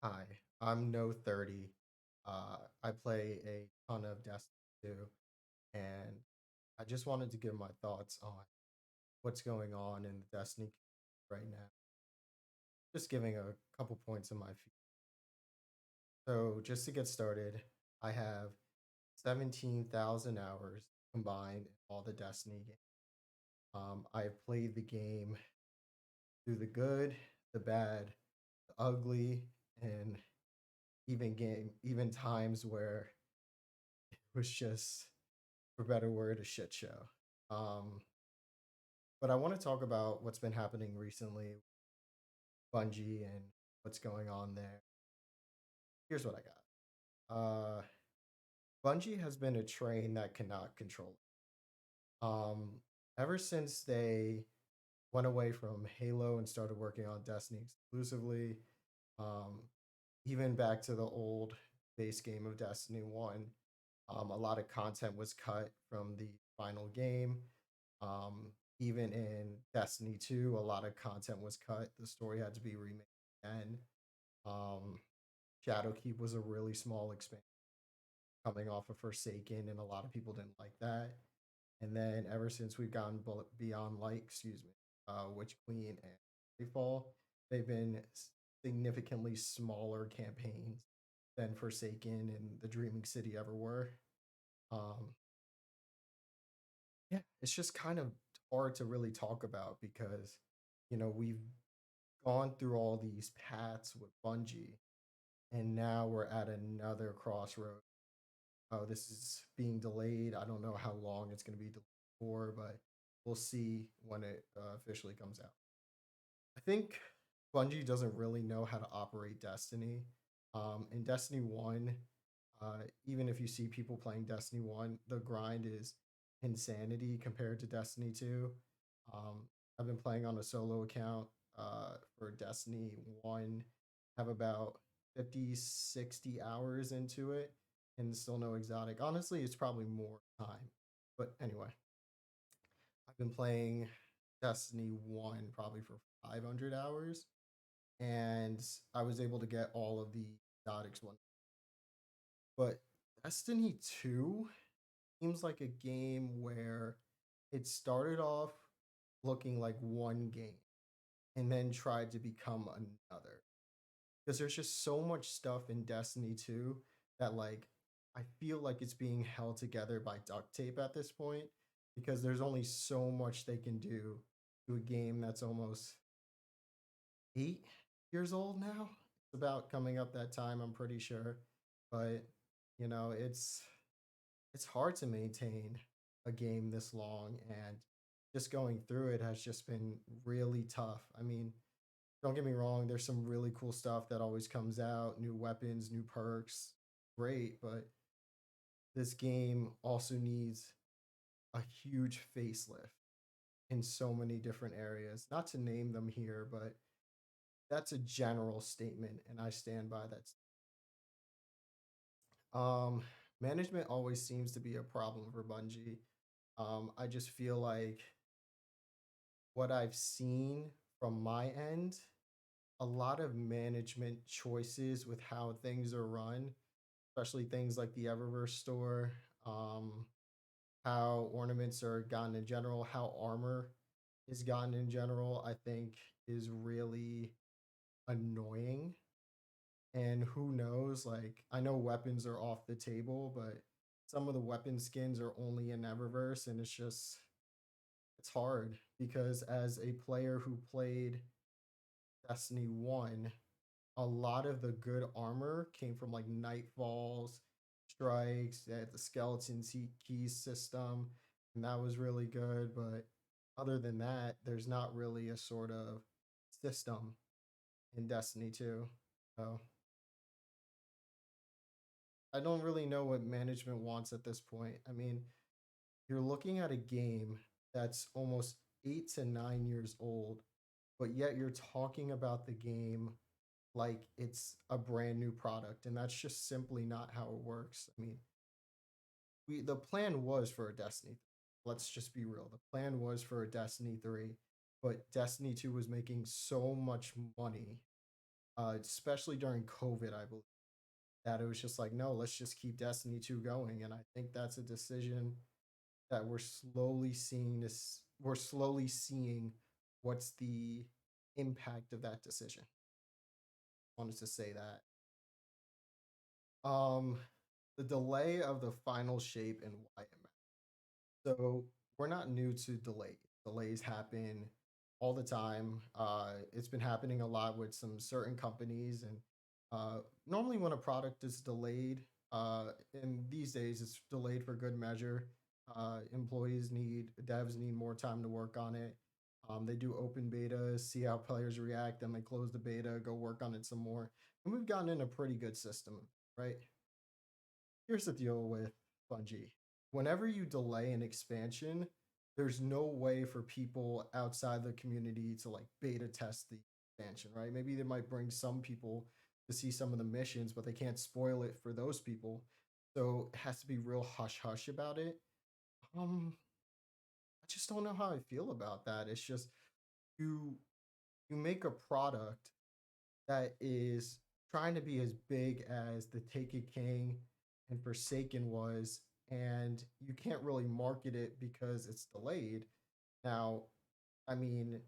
Hi, I'm No 30. I play a ton of Destiny 2, and I just wanted to give my thoughts on what's going on in the Destiny right now. Just giving a couple points in my feed. So, just to get started, I have 17,000 hours combined in all the Destiny games. I've played the game through the good, the bad, the ugly, and even times where it was just, for better word, a shit show. Um, but I want to talk about what's been happening recently, Bungie, and what's going on there. Here's what I got. Bungie has been a train that cannot control. Um, Ever since they went away from Halo and started working on Destiny exclusively, um, even back to the old base game of Destiny 1, a lot of content was cut from the final game. Um, Even in Destiny 2, a lot of content was cut. The story had to be remade again. Um, Shadowkeep was a really small expansion coming off of Forsaken, and a lot of people didn't like that. And then ever since we've gone beyond light, excuse me, Witch Queen and Nightfall, they've been significantly smaller campaigns than Forsaken and the Dreaming City ever were. Um, yeah, it's just kind of hard to really talk about because, we've gone through all these paths with Bungie, and now we're at another crossroad. Oh, this is being delayed. I don't know how long it's going to be delayed for, but we'll see when it officially comes out. I think Bungie doesn't really know how to operate Destiny. In Destiny 1, even if you see people playing Destiny 1, the grind is insanity compared to Destiny 2. Um, I've been playing on a solo account for Destiny 1, have about 50, 60 hours into it, and still no exotic. Honestly, it's probably more time. But anyway, I've been playing Destiny 1 probably for 500 hours, and I was able to get all of the exotics one. But Destiny 2 seems like a game where it started off looking like one game and then tried to become another. Because there's just so much stuff in Destiny 2 that, like, I feel like it's being held together by duct tape at this point because there's only so much they can do to a game that's almost 8 years old now. It's about coming up that time, I'm pretty sure. But, you know, it's hard to maintain a game this long, and just going through it has just been really tough. I mean, don't get me wrong, there's some really cool stuff that always comes out, new weapons, new perks, great, but this game also needs a huge facelift in so many different areas. Not to name them here, but that's a general statement, and I stand by that. Um, Management always seems to be a problem for Bungie. I just feel like what I've seen from my end, a lot of management choices with how things are run, especially things like the Eververse store, how ornaments are gotten in general, how armor is gotten in general, I think is really annoying. And who knows, like, I know weapons are off the table, but some of the weapon skins are only in Eververse, and it's hard because as a player who played Destiny 1, a lot of the good armor came from like Nightfalls, Strikes, they had the skeleton keys system, and that was really good. But other than that, there's not really a sort of system in Destiny 2. So I don't really know what management wants at this point. I mean, you're looking at a game that's almost 8 to 9 years old, but yet you're talking about the game like it's a brand new product, and that's just simply not how it works. I mean, the plan was for a Destiny. Let's just be real. The plan was for a Destiny 3, but Destiny 2 was making so much money especially during COVID, I believe that it was just like, no, let's just keep Destiny 2 going. And I think that's a decision that we're slowly seeing what's the impact of that decision. Wanted to say that. Um the delay of the final shape and why it matters. So we're not new to delays. Delays happen all the time. It's been happening a lot with some certain companies, and normally when a product is delayed, and these days it's delayed for good measure. Devs need more time to work on it. They do open beta, see how players react, then they close the beta, go work on it some more, and we've gotten in a pretty good system, right? Here's the deal with Bungie. Whenever you delay an expansion, there's no way for people outside the community to like beta test the expansion, right? Maybe they might bring some people to see some of the missions, but they can't spoil it for those people. So it has to be real hush hush about it. Um, I just don't know how I feel about that. It's just you you make a product that is trying to be as big as the Taken King and Forsaken was, and you can't really market it because it's delayed. Now, I mean,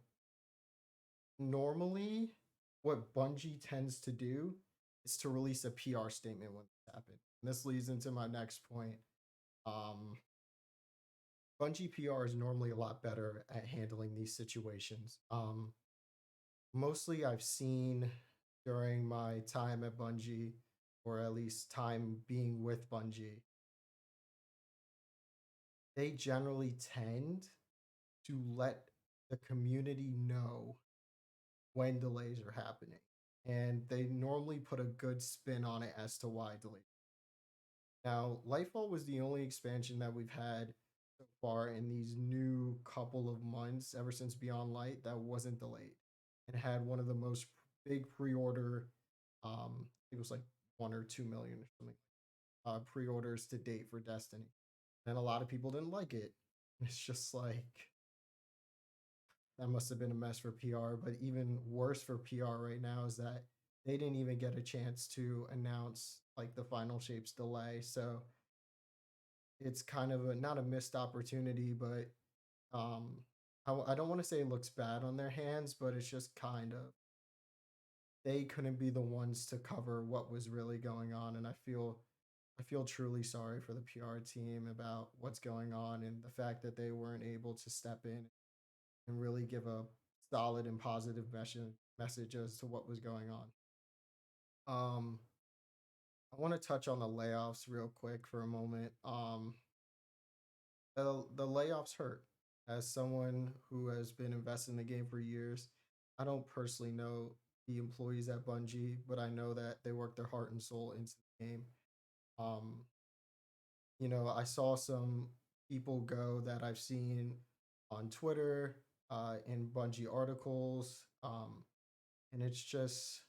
normally what Bungie tends to do is to release a PR statement when this happens. And this leads into my next point. Um, Bungie PR is normally a lot better at handling these situations. Mostly I've seen during my time at Bungie, or at least time being with Bungie, they generally tend to let the community know when delays are happening. And they normally put a good spin on it as to why delays. Now, Lightfall was the only expansion that we've had so far in these new couple of months, ever since Beyond Light, that wasn't delayed and had one of the most big pre-order. It was like 1 or 2 million or something. Pre-orders to date for Destiny, and a lot of people didn't like it. It's just like that must have been a mess for PR. But even worse for PR right now is that they didn't even get a chance to announce like the final shapes delay. So it's kind of not a missed opportunity, but um, I don't want to say it looks bad on their hands, but it's just kind of they couldn't be the ones to cover what was really going on, and I feel truly sorry for the PR team about what's going on and the fact that they weren't able to step in and really give a solid and positive message as to what was going on. Um, I want to touch on the layoffs real quick for a moment. The layoffs hurt. As someone who has been invested in the game for years, I don't personally know the employees at Bungie, but I know that they work their heart and soul into the game. Um, I saw some people go that I've seen on Twitter, in Bungie articles, and it's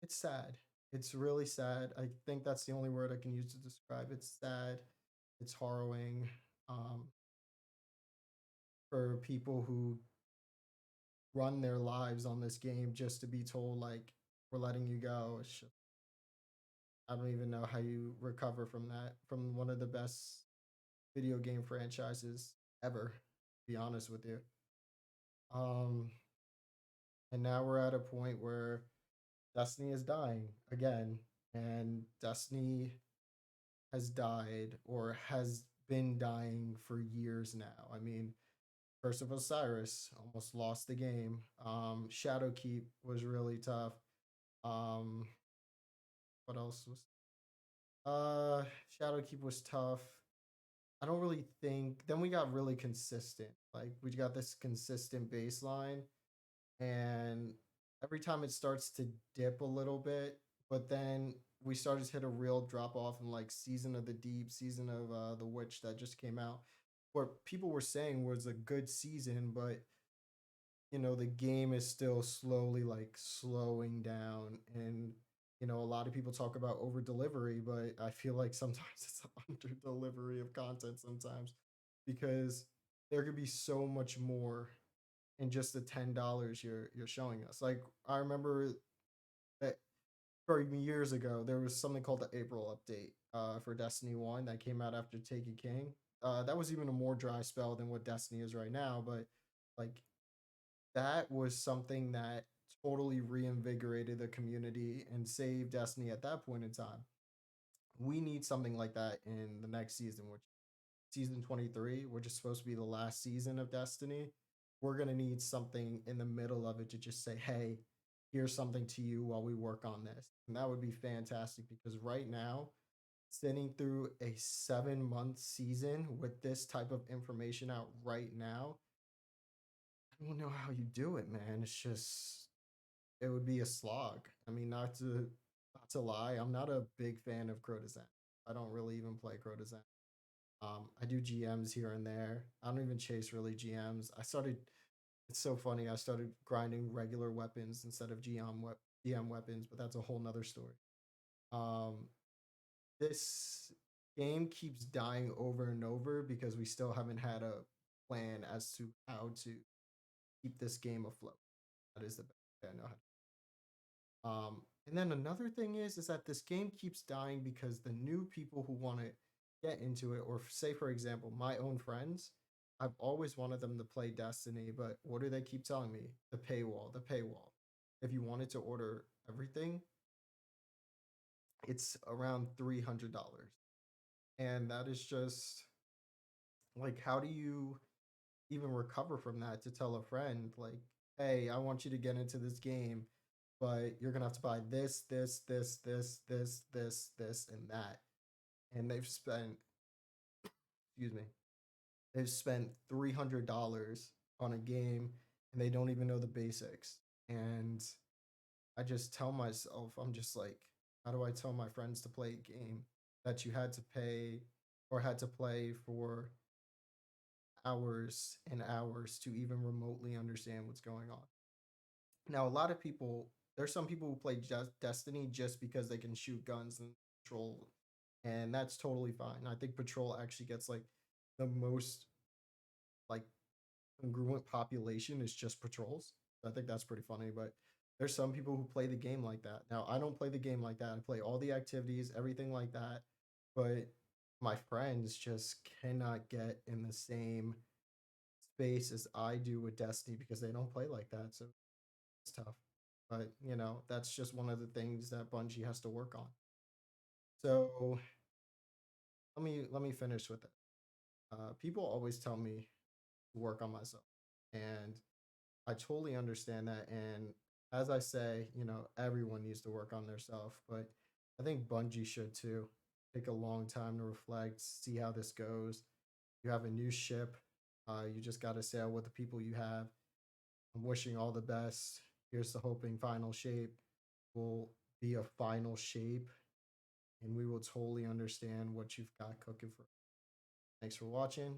sad. It's really sad. I think that's the only word I can use to describe. It's sad. It's harrowing, um, for people who run their lives on this game just to be told like we're letting you go. I don't even know how you recover from that, from one of the best video game franchises ever. To be honest with you. Um, and now we're at a point where Destiny is dying again, and Destiny has died or has been dying for years now. I mean, Curse of Osiris almost lost the game. Shadowkeep was really tough. Um, what else was? Uh, Shadowkeep was tough. I don't really think. Then we got really consistent. Like we got this consistent baseline, and every time it starts to dip a little bit, but then we started to hit a real drop off in like Season of the Deep, Season of the Witch that just came out, where people were saying was a good season, but the game is still slowly like slowing down, and a lot of people talk about over delivery, but I feel like sometimes it's under delivery of content sometimes, because there could be so much more in just the $10 you're showing us. Like I remember that for years ago there was something called the April update for Destiny 1 that came out after Taken King. That was even a more dry spell than what Destiny is right now, but like that was something that totally reinvigorated the community and saved Destiny at that point in time. We need something like that in the next season, which season 23, which is supposed to be the last season of Destiny. We're going to need something in the middle of it to just say, hey, here's something to you while we work on this. And that would be fantastic because right now, sitting through a 7 month season with this type of information out right now, I don't know how you do it, man. It's just it would be a slog. I mean, not to lie, I'm not a big fan of Crotazan. I don't really even play Crotazan. I do GMs here and there. I don't even chase really GMs. I started. It's so funny. I started grinding regular weapons instead of GM weapons, but that's a whole nother story. Um, this game keeps dying over and over because we still haven't had a plan as to how to keep this game afloat. That is the best way I know how to. And then another thing is that this game keeps dying because the new people who want to get into it, or say for example, my own friends, I've always wanted them to play Destiny, but what do they keep telling me? The paywall, the paywall. If you wanted to order everything, it's around $300. And that is just like, how do you even recover from that to tell a friend, like, hey, I want you to get into this game, but you're gonna have to buy this, and that. And excuse me, they've spent $300 on a game and they don't even know the basics. And I just tell myself, I'm just like, how do I tell my friends to play a game that you had to pay or had to play for hours and hours to even remotely understand what's going on? Now, a lot of people, there's some people who play Destiny just because they can shoot guns and patrol, and that's totally fine. I think patrol actually gets like the most like congruent population is just patrols. I think that's pretty funny, but there's some people who play the game like that. Now, I don't play the game like that. I play all the activities, everything like that, but my friends just cannot get in the same space as I do with Destiny because they don't play like that. So it's tough. But that's just one of the things that Bungie has to work on. So let me finish with it. People always tell me to work on myself, and I totally understand that. And as I say, everyone needs to work on their self, but I think Bungie should too. Take a long time to reflect, see how this goes. You have a new ship. You just got to sail with the people you have. I'm wishing all the best. Here's the hoping final shape will be a final shape, and we will totally understand what you've got cooking for. Thanks for watching.